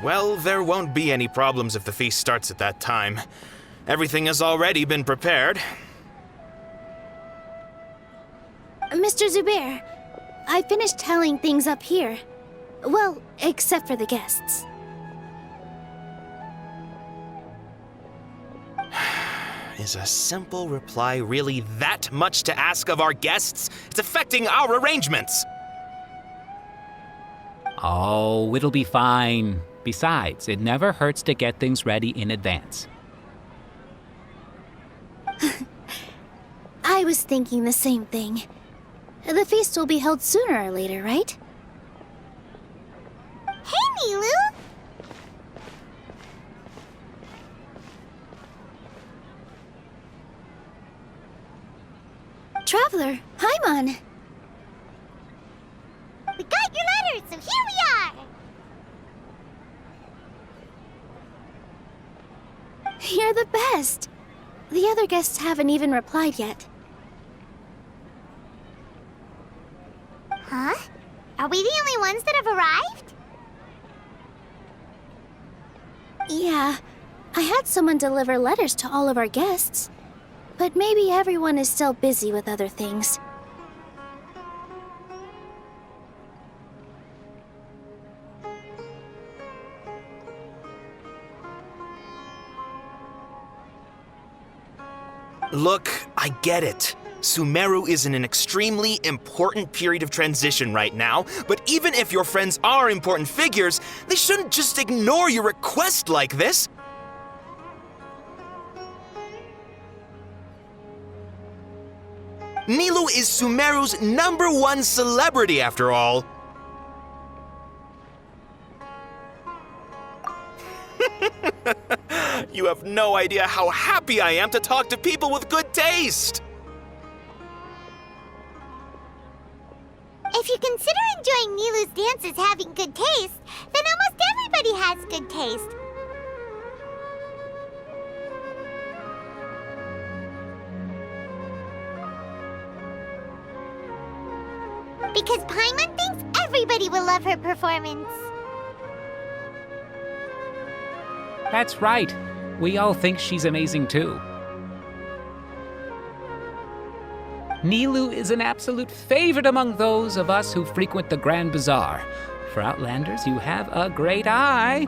Well, there won't be any problems if the feast starts at that time. Everything has already been prepared. Mr. Zubair, I finished tallying things up here. Well, except for the guests. Is a simple reply really that much to ask of our guests? It's affecting our arrangements! Oh, it'll be fine. Besides, it never hurts to get things ready in advance. I was thinking the same thing. The feast will be held sooner or later, right? Hey, Nilu! Traveler, Paimon! We got your letters, so here we are! You're the best! The other guests haven't even replied yet. Huh? Are we the only ones that have arrived? Yeah, I had someone deliver letters to all of our guests. But maybe everyone is still busy with other things. Look, I get it. Sumeru is in an extremely important period of transition right now, but even if your friends are important figures, they shouldn't just ignore your request like this. Nilou is Sumeru's #1 celebrity, after all. You have no idea how happy I am to talk to people with good taste. If you consider enjoying Nilu's dance as having good taste, then almost everybody has good taste. Because Paimon thinks everybody will love her performance. That's right. We all think she's amazing too. Nilou is an absolute favorite among those of us who frequent the Grand Bazaar. For Outlanders, you have a great eye.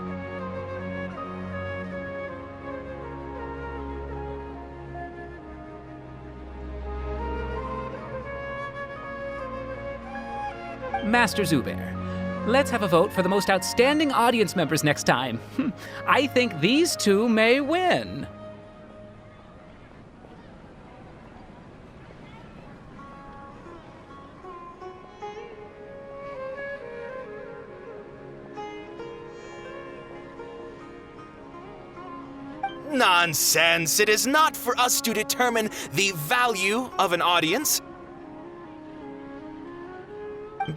Master Zubair, let's have a vote for the most outstanding audience members next time. I think these two may win. Nonsense! It is not for us to determine the value of an audience.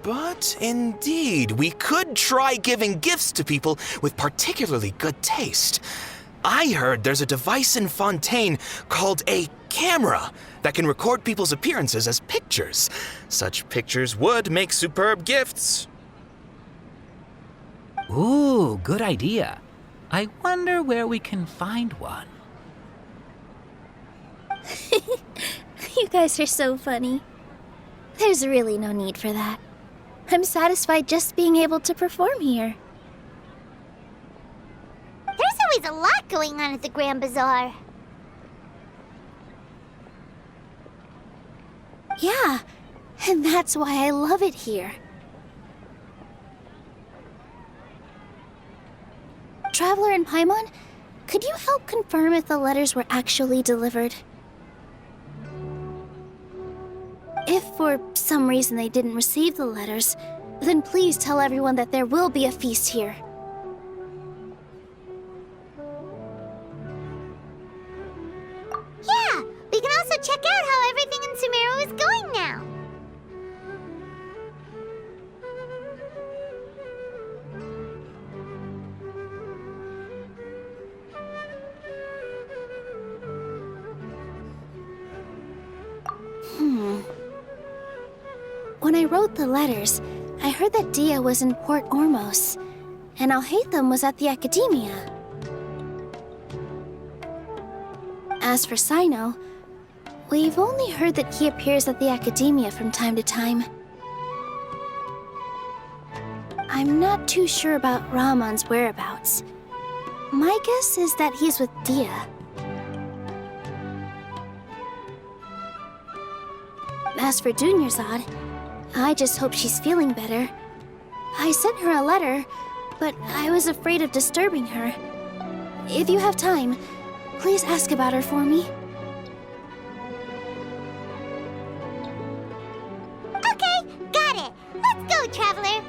But indeed, we could try giving gifts to people with particularly good taste. I heard there's a device in Fontaine called a camera that can record people's appearances as pictures. Such pictures would make superb gifts. Ooh, good idea. I wonder where we can find one. You guys are so funny. There's really no need for that. I'm satisfied just being able to perform here. There's always a lot going on at the Grand Bazaar. Yeah, and that's why I love it here. Traveler and Paimon, could you help confirm if the letters were actually delivered? If for some reason they didn't receive the letters, then please tell everyone that there will be a feast here. Yeah, we can also check out how everything in Sumeru is going now. When I wrote the letters, I heard that Dia was in Port Ormos, and Alhaitham was at the Academia. As for Sino, we've only heard that he appears at the Academia from time to time. I'm not too sure about Rahman's whereabouts. My guess is that he's with Dia. As for Dunyarzad, I just hope she's feeling better. I sent her a letter, but I was afraid of disturbing her. If you have time, please ask about her for me. Okay, got it. Let's go, Traveler.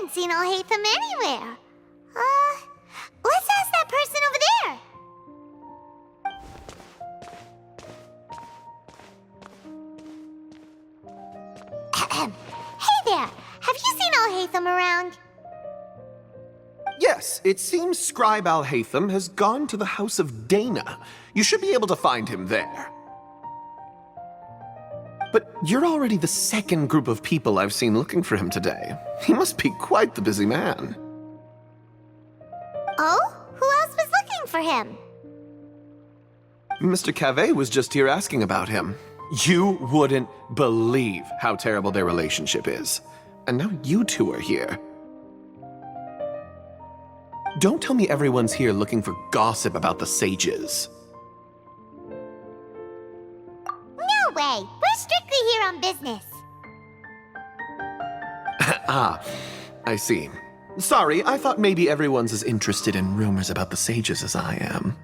haven't seen Alhaitham anywhere. Let's ask that person over there. Hey there, have you seen Alhaitham around? Yes, it seems Scribe Alhaitham has gone to the House of Dana. You should be able to find him there. But you're already the second group of people I've seen looking for him today. He must be quite the busy man. Oh? Who else was looking for him? Mr. Cave was just here asking about him. You wouldn't believe how terrible their relationship is. And now you two are here. Don't tell me everyone's here looking for gossip about the sages. No way! We're strictly here on business. Ah, I see. Sorry, I thought maybe everyone's as interested in rumors about the sages as I am.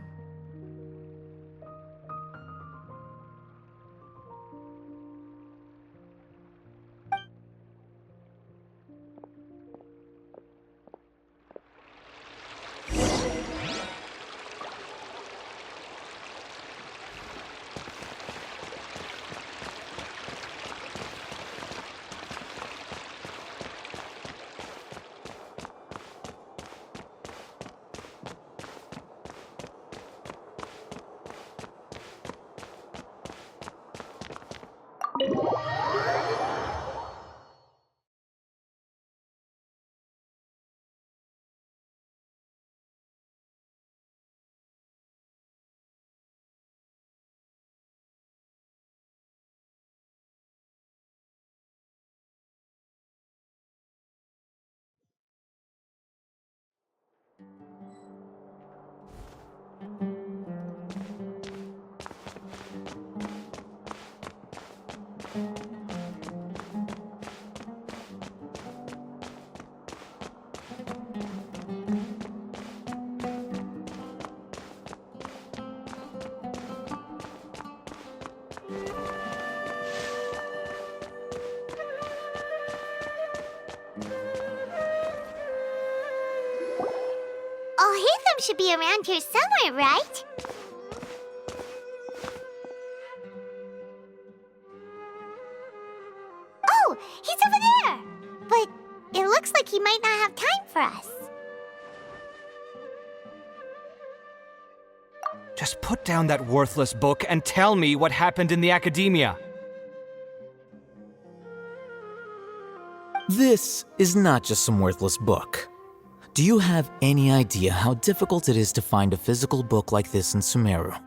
Alhaitham should be around here somewhere, right? Oh, he's over there! But it looks like he might not have time for us. Just put down that worthless book and tell me what happened in the academia. This is not just some worthless book. Do you have any idea how difficult it is to find a physical book like this in Sumeru?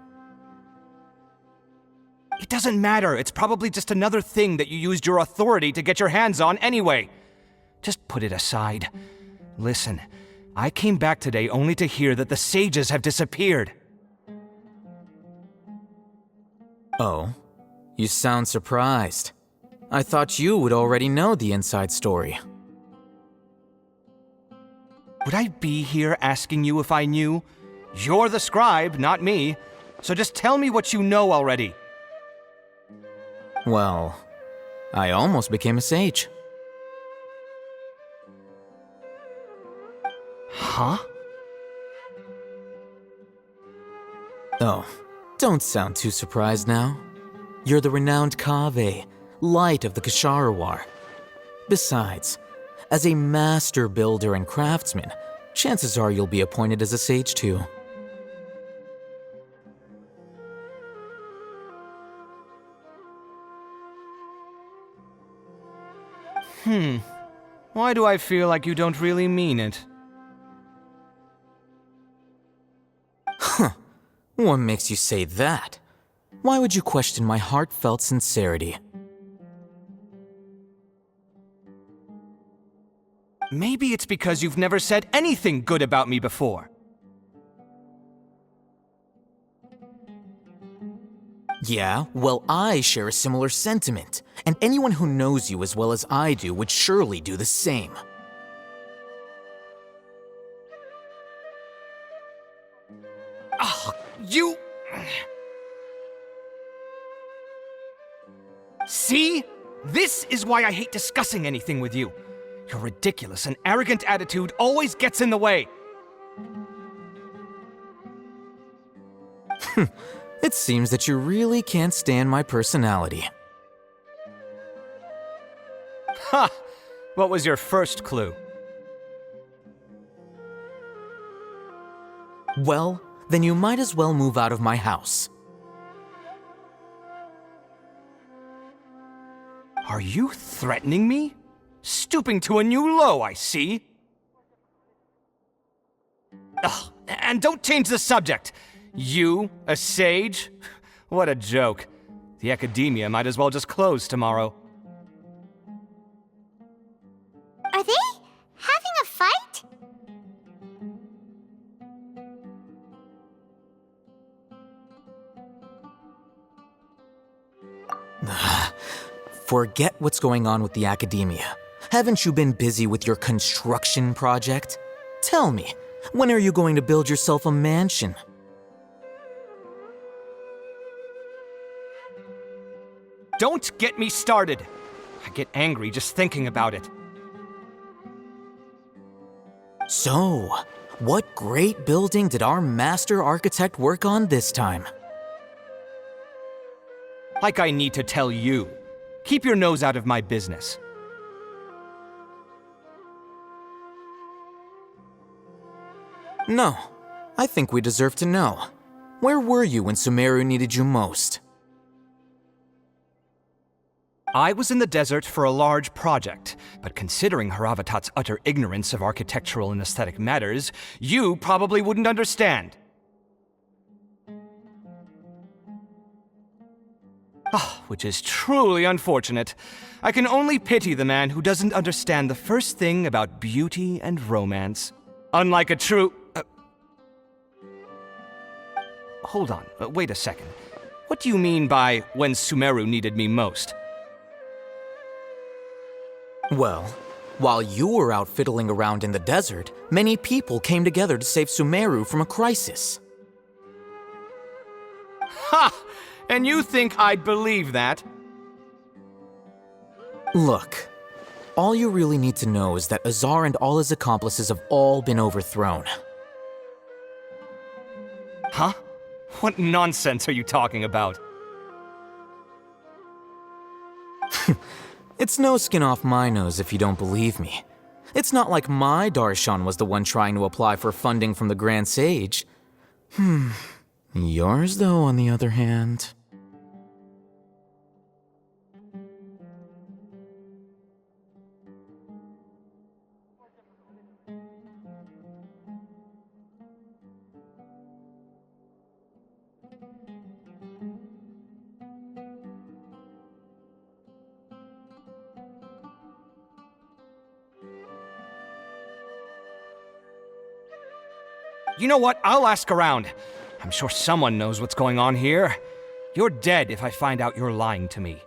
It doesn't matter. It's probably just another thing that you used your authority to get your hands on anyway. Just put it aside. Listen, I came back today only to hear that the sages have disappeared. Oh, you sound surprised. I thought you would already know the inside story. Would I be here asking you if I knew? You're the scribe, not me. So just tell me what you know already. Well, I almost became a sage. Huh? Oh, don't sound too surprised now. You're the renowned Kaveh, light of the Ksharawar. Besides, as a master builder and craftsman, chances are you'll be appointed as a sage too. Why do I feel like you don't really mean it? What makes you say that? Why would you question my heartfelt sincerity? Maybe it's because you've never said anything good about me before. Yeah, well, I share a similar sentiment, and anyone who knows you as well as I do would surely do the same. Oh, you... See? This is why I hate discussing anything with you. Your ridiculous and arrogant attitude always gets in the way. It seems that you really can't stand my personality. Ha! What was your first clue? Well, then you might as well move out of my house. Are you threatening me? Stooping to a new low, I see. Ugh, and don't change the subject. You, a sage? What a joke. The academia might as well just close tomorrow. Are they having a fight? Forget what's going on with the academia. Haven't you been busy with your construction project? Tell me, when are you going to build yourself a mansion? Don't get me started. I get angry just thinking about it. So, what great building did our master architect work on this time? Like I need to tell you. Keep your nose out of my business. No, I think we deserve to know. Where were you when Sumeru needed you most? I was in the desert for a large project, but considering Haravatat's utter ignorance of architectural and aesthetic matters, you probably wouldn't understand. Which is truly unfortunate. I can only pity the man who doesn't understand the first thing about beauty and romance. Unlike a true... Hold on, wait a second. What do you mean by when Sumeru needed me most? Well, while you were out fiddling around in the desert, many people came together to save Sumeru from a crisis. Ha! And you think I'd believe that? Look, all you really need to know is that Azar and all his accomplices have all been overthrown. Huh? What nonsense are you talking about? It's no skin off my nose if you don't believe me. It's not like my Darshan was the one trying to apply for funding from the Grand Sage. Yours, though, on the other hand... You know what? I'll ask around. I'm sure someone knows what's going on here. You're dead if I find out you're lying to me.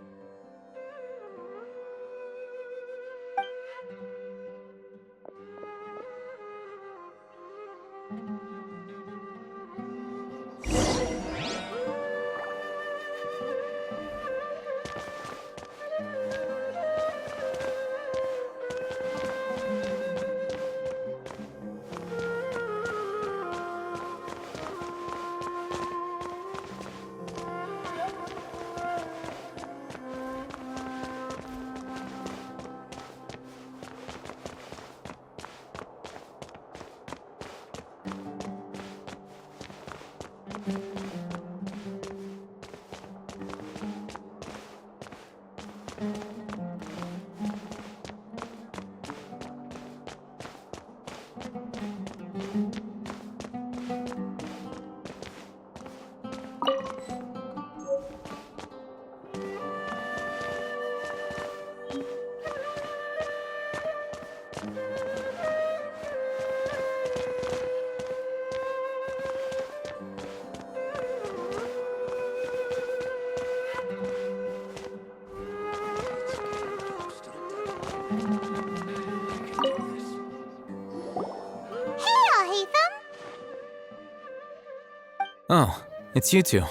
Oh, it's you two.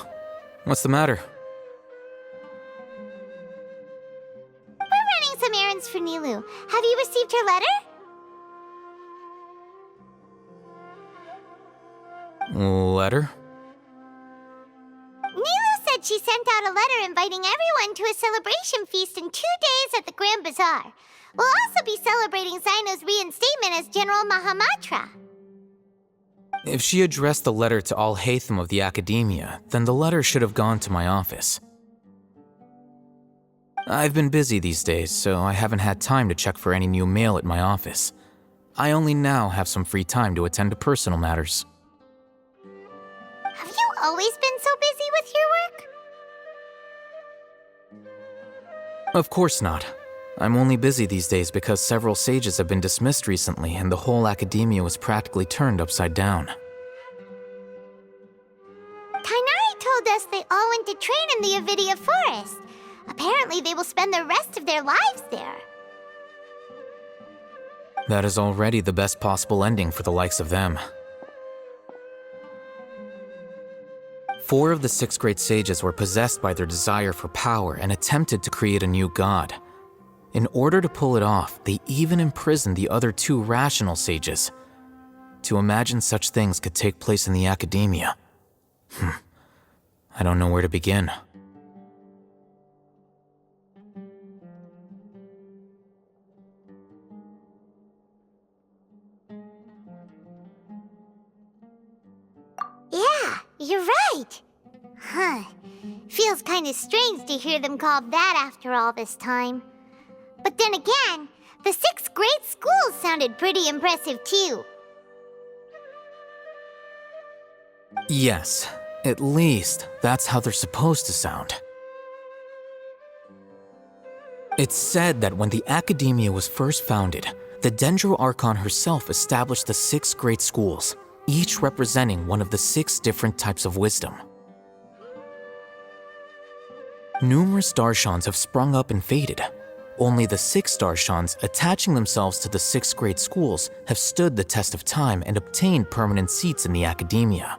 What's the matter? We're running some errands for Nilu. Nilou. Have you received her letter? Letter? Nilou said she sent out a letter inviting everyone to a celebration feast in 2 days at the Grand Bazaar. We'll also be celebrating Zino's reinstatement as General Mahamatra. If she addressed the letter to all Hatham of the Academia, then the letter should have gone to my office. I've been busy these days, so I haven't had time to check for any new mail at my office. I only now have some free time to attend to personal matters. Have you always been so busy with your work? Of course not. I'm only busy these days because several sages have been dismissed recently and the whole academia was practically turned upside down. Tighnari told us they all went to train in the Avidia Forest. Apparently they will spend the rest of their lives there. That is already the best possible ending for the likes of them. 4 of the 6 great sages were possessed by their desire for power and attempted to create a new god. In order to pull it off, they even imprisoned the other 2 rational sages. To imagine such things could take place in the academia. I don't know where to begin. Yeah, you're right. Huh. Feels kind of strange to hear them called that after all this time. But then again, the 6 great schools sounded pretty impressive too. Yes, at least that's how they're supposed to sound. It's said that when the Academia was first founded, the Dendro Archon herself established the 6 great schools, each representing one of the 6 different types of wisdom. Numerous Darshans have sprung up and faded. Only the 6 Darshans attaching themselves to the 6 great schools have stood the test of time and obtained permanent seats in the Academia.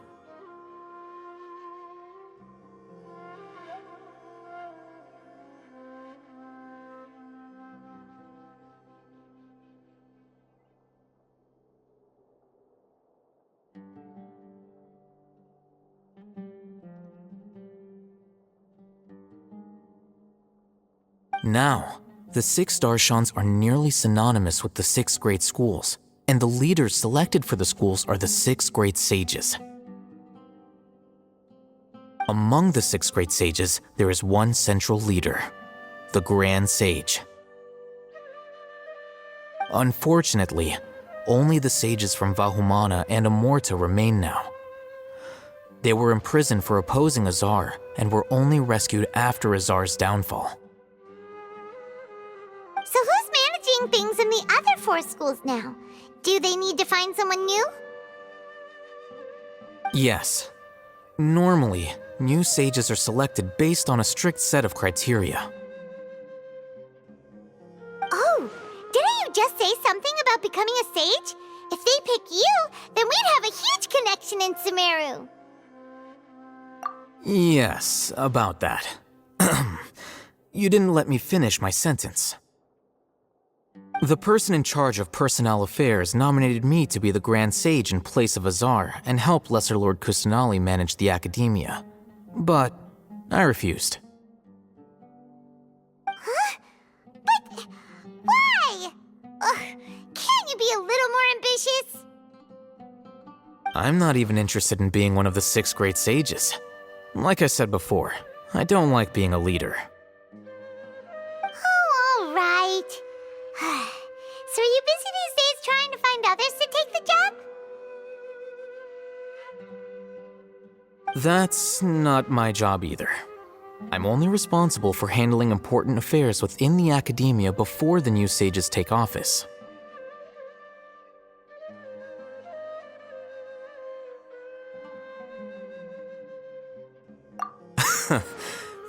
Now, the 6 Darshans are nearly synonymous with the 6 great schools, and the leaders selected for the schools are the 6 great sages. Among the 6 great sages, there is one central leader, the Grand Sage. Unfortunately, only the sages from Vahumana and Amorta remain now. They were imprisoned for opposing Azar and were only rescued after Azar's downfall. So who's managing things in the other 4 schools now? Do they need to find someone new? Yes. Normally, new sages are selected based on a strict set of criteria. Oh, didn't you just say something about becoming a sage? If they pick you, then we'd have a huge connection in Sumeru. Yes, about that. You didn't let me finish my sentence. The person in charge of personnel affairs nominated me to be the Grand Sage in place of Azar and help Lesser Lord Kusanali manage the Academia. But I refused. Huh? But why? Can't you be a little more ambitious? I'm not even interested in being one of the 6 great sages. Like I said before, I don't like being a leader. Oh, all right. So are you busy these days trying to find others to take the job? That's not my job either. I'm only responsible for handling important affairs within the Academia before the new sages take office.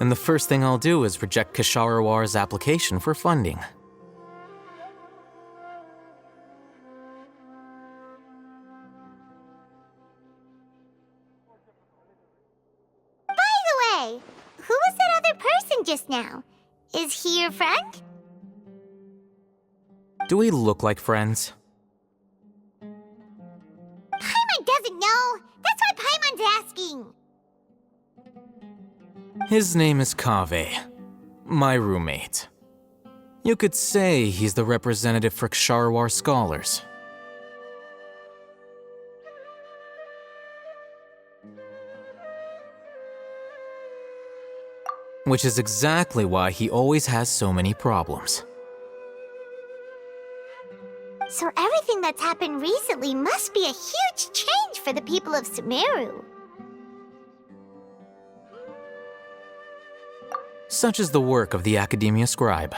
And the first thing I'll do is reject Kasharawar's application for funding. By the way, who was that other person just now? Is he your friend? Do we look like friends? Paimon doesn't know! That's why Paimon's asking! His name is Kaveh, my roommate. You could say he's the representative for Ksharawar scholars. Which is exactly why he always has so many problems. So everything that's happened recently must be a huge change for the people of Sumeru. Such is the work of the Academia Scribe.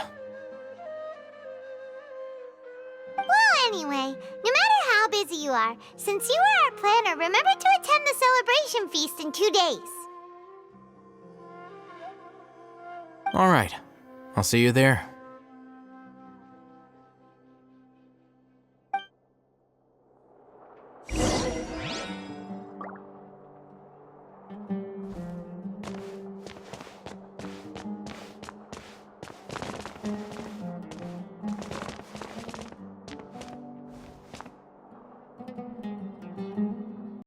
Well, anyway, no matter how busy you are, since you are our planner, remember to attend the celebration feast in 2 days. All right, I'll see you there.